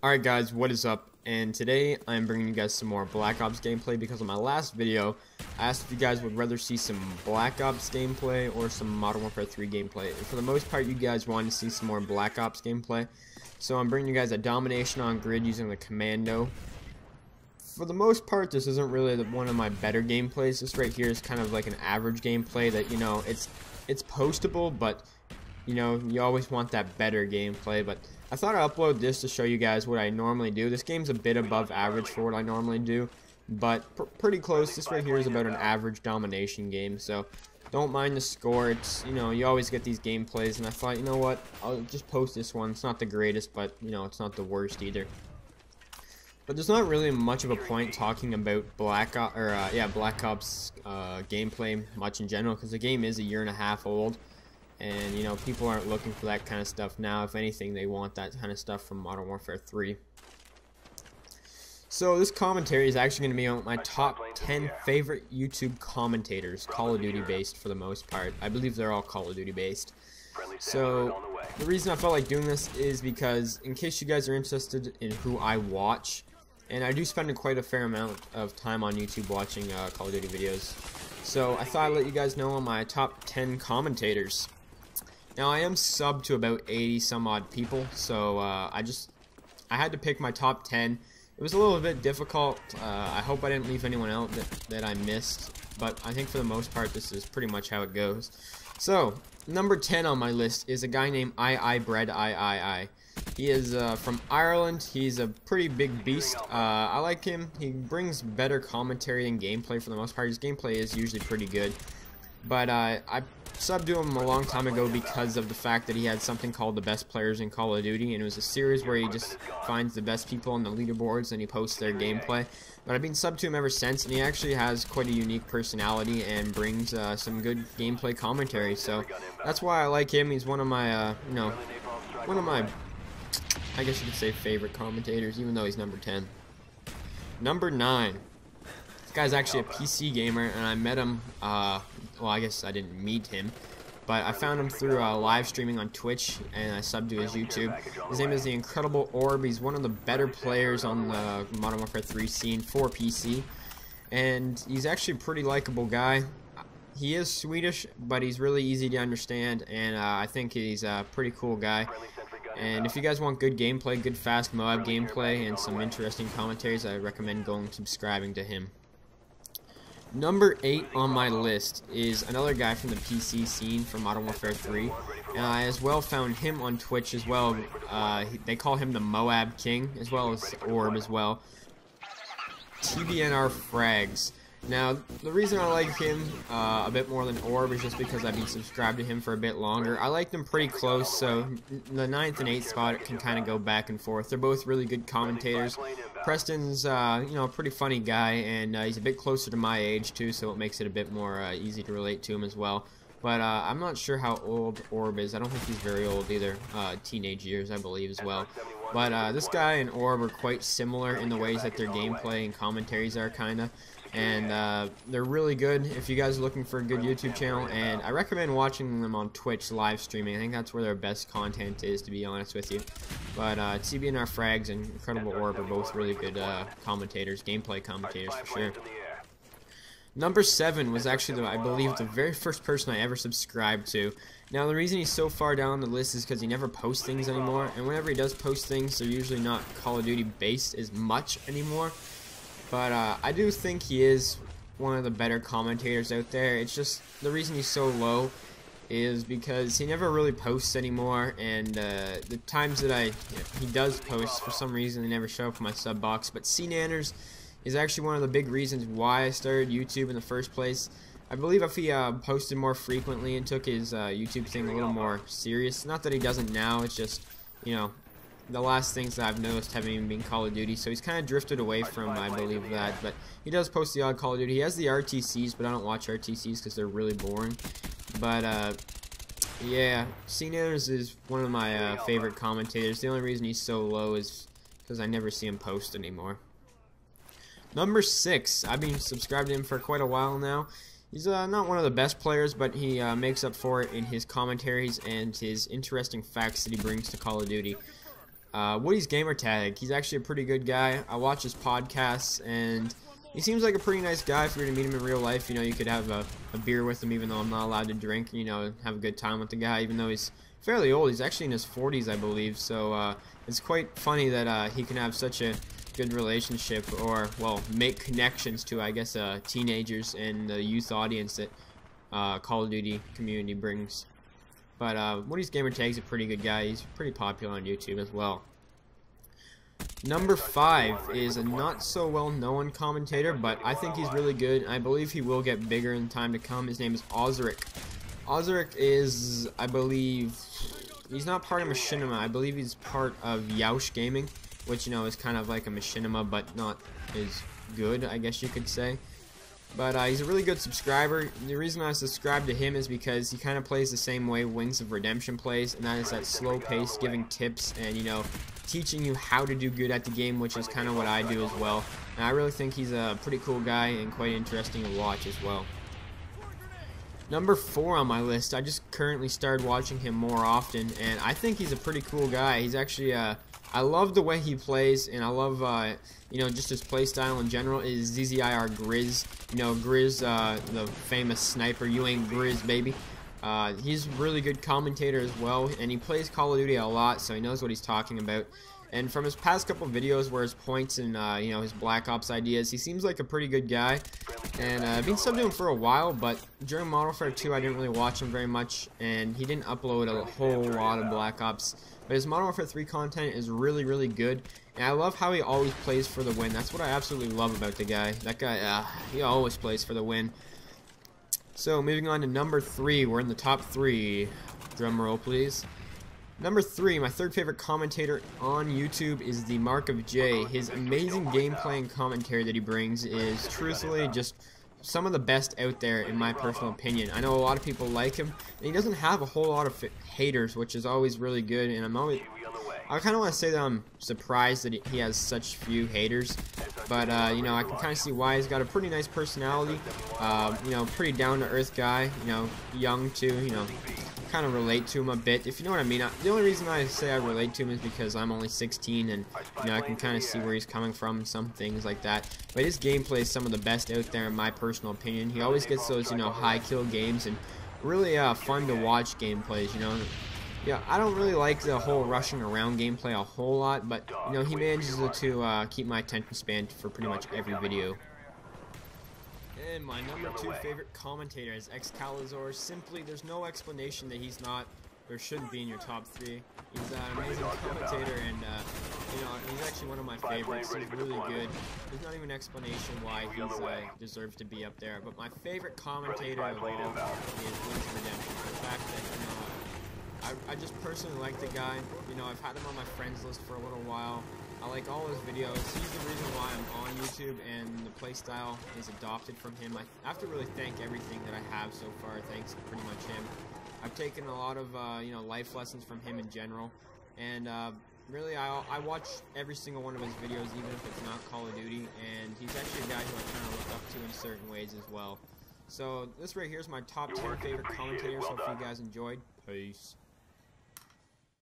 Alright guys, what is up? And today I'm bringing you guys some more Black Ops gameplay because in my last video I asked if you guys would rather see some Black Ops gameplay or some Modern Warfare 3 gameplay. And for the most part you guys wanted to see some more Black Ops gameplay. So I'm bringing you guys a domination on grid using the commando. For the most part this isn't really one of my better gameplays. This right here is kind of like an average gameplay that, you know, it's postable, but you know, you always want that better gameplay. But I thought I'd upload this to show you guys what I normally do. This game's a bit above average for what I normally do, but pretty close. This right here is about an average domination game, so don't mind the score. It's, you know, you always get these gameplays, and I thought, you know what, I'll just post this one. It's not the greatest, but, you know, it's not the worst either. But there's not really much of a point talking about Black Ops gameplay much in general, because the game is a year and a half old. And, you know, people aren't looking for that kind of stuff now. If anything, they want that kind of stuff from Modern Warfare 3. So this commentary is actually going to be on my top 10 favorite YouTube commentators, Call of Duty based for the most part. I believe they're all Call of Duty based. So the reason I felt like doing this is because, in case you guys are interested in who I watch, and I do spend quite a fair amount of time on YouTube watching Call of Duty videos. So I thought I'd let you guys know on my top 10 commentators. Now I am subbed to about 80 some odd people, so I had to pick my top 10. It was a little bit difficult. I hope I didn't leave anyone out that I missed, but I think for the most part this is pretty much how it goes. So number 10 on my list is a guy named I. He is from Ireland. He's a pretty big beast. I like him. He brings better commentary and gameplay for the most part. His gameplay is usually pretty good. But I subbed to him a long time ago because of the fact that he had something called the Best Players in Call of Duty, and it was a series where he just finds the best people on the leaderboards and he posts their gameplay. But I've been subbed to him ever since, and he actually has quite a unique personality and brings some good gameplay commentary. So that's why I like him. He's one of my, I guess you could say, favorite commentators, even though he's number 10. Number 9. This guy's actually a PC gamer, and I met him, well, I guess I didn't meet him, but I found him through live streaming on Twitch, and I subbed to his YouTube. His name is the Incredible Orb. He's one of the better players on the Modern Warfare 3 scene for PC, and he's actually a pretty likable guy. He is Swedish, but he's really easy to understand, and I think he's a pretty cool guy. And if you guys want good gameplay, good fast Moab gameplay, and some interesting commentaries, I recommend going and subscribing to him. Number 8 on my list is another guy from the PC scene from Modern Warfare 3, and I as well found him on Twitch as well. They call him the Moab King, as well as Orb as well. TBNR Frags. Now, the reason I like him a bit more than Orb is just because I've been subscribed to him for a bit longer. I like them pretty close, so the 9th and 8th spot can kind of go back and forth. They're both really good commentators. Preston's, you know, a pretty funny guy, and he's a bit closer to my age, too, so it makes it a bit more easy to relate to him as well. But I'm not sure how old Orb is. I don't think he's very old either. Teenage years, I believe, as well. But this guy and Orb are quite similar in the ways that their gameplay and commentaries are, kind of. And they're really good if you guys are looking for a good YouTube channel, and I recommend watching them on Twitch live streaming. I think that's where their best content is, to be honest with you. But TBNR Frags and Incredible Orb are both really good commentators, gameplay commentators for sure. Number 7 was actually, I believe, the very first person I ever subscribed to. Now, the reason he's so far down the list is because he never posts things anymore, and whenever he does post things, they're usually not Call of Duty based as much anymore. But I do think he is one of the better commentators out there. It's just the reason he's so low is because he never really posts anymore, and the times that he does post, for some reason they never show up in my sub box. But CNanners is actually one of the big reasons why I started YouTube in the first place. I believe if he posted more frequently and took his YouTube thing a little more serious, not that he doesn't now, it's just, you know, the last things that I've noticed haven't even been Call of Duty, so he's kind of drifted away from, I believe, that. But he does post the odd Call of Duty. He has the RTCs, but I don't watch RTCs because they're really boring. But yeah, CNanners is one of my favorite commentators. The only reason he's so low is because I never see him post anymore. Number 6, I've been subscribed to him for quite a while now. He's not one of the best players, but he makes up for it in his commentaries and his interesting facts that he brings to Call of Duty. Woody's Gamertag. He's actually a pretty good guy. I watch his podcasts, and he seems like a pretty nice guy. If you were to meet him in real life, you know, you could have a beer with him, even though I'm not allowed to drink, you know, have a good time with the guy, even though he's fairly old. He's actually in his 40s, I believe, so it's quite funny that he can have such a good relationship, or, well, make connections to, I guess, teenagers and the youth audience that Call of Duty community brings. But Woody's Gamertag's a pretty good guy. He's pretty popular on YouTube as well. Number 5 is a not so well known commentator, but I think he's really good. I believe he will get bigger in time to come. His name is Ozric. Ozric is, I believe, he's not part of Machinima. I believe he's part of Yaush Gaming, which, you know, is kind of like a Machinima, but not as good, I guess you could say. But he's a really good subscriber. The reason I subscribe to him is because he kind of plays the same way Wings of Redemption plays, and that is that slow pace, giving tips and, you know, teaching you how to do good at the game, which is kind of what I do as well. And I really think he's a pretty cool guy and quite interesting to watch as well. Number 4 on my list, I just currently started watching him more often, and I think he's a pretty cool guy. He's actually I love the way he plays, and I love, you know, just his play style in general. Is ZZIR Grizz. You know, Grizz, the famous sniper. You ain't Grizz, baby. He's a really good commentator as well, and he plays Call of Duty a lot, so he knows what he's talking about. And from his past couple videos where his points and, you know, his Black Ops ideas, he seems like a pretty good guy. And I've been subbed to him for a while, but during Modern Warfare 2 I didn't really watch him very much, and he didn't upload a whole lot of Black Ops. But his Modern Warfare 3 content is really, really good, and I love how he always plays for the win. That's what I absolutely love about the guy. That guy, he always plays for the win. So, moving on to number 3, we're in the top 3. Drum roll, please. Number 3, my third favorite commentator on YouTube is the Mark of J. His amazing gameplay and commentary that he brings is truthfully just some of the best out there, in my personal opinion. I know a lot of people like him, and he doesn't have a whole lot of haters, which is always really good, and I kind of want to say that I'm surprised that he has such few haters, but, you know, I can kind of see why. He's got a pretty nice personality, you know, pretty down-to-earth guy, you know, young too, you know, kind of relate to him a bit, if you know what I mean. The only reason I say I relate to him is because I'm only 16, and, you know, I can kind of see where he's coming from and some things like that. But his gameplay is some of the best out there, in my personal opinion. He always gets those, you know, high kill games, and really fun to watch gameplays, you know. Yeah, I don't really like the whole rushing around gameplay a whole lot, but, you know, he manages to keep my attention span for pretty much every video. And my number 2 favorite commentator is Excalibur. Simply, there's no explanation that he's not, or shouldn't be in your top 3. He's an amazing commentator, and, you know, he's actually one of my favorites. He's really good. There's not even an explanation why he deserves to be up there. But my favorite commentator of all is Wings of Redemption. The fact that, you know, I just personally like the guy. You know, I've had him on my friends list for a little while. I like all his videos. He's the reason why I'm on YouTube, and the playstyle is adopted from him. I have to really thank everything that I have so far, thanks to pretty much him. I've taken a lot of, you know, life lessons from him in general, and really I watch every single one of his videos, even if it's not Call of Duty, and he's actually a guy who I kind of look up to in certain ways as well. So this right here is my top 10 favorite commentators. Hope you guys enjoyed. Peace.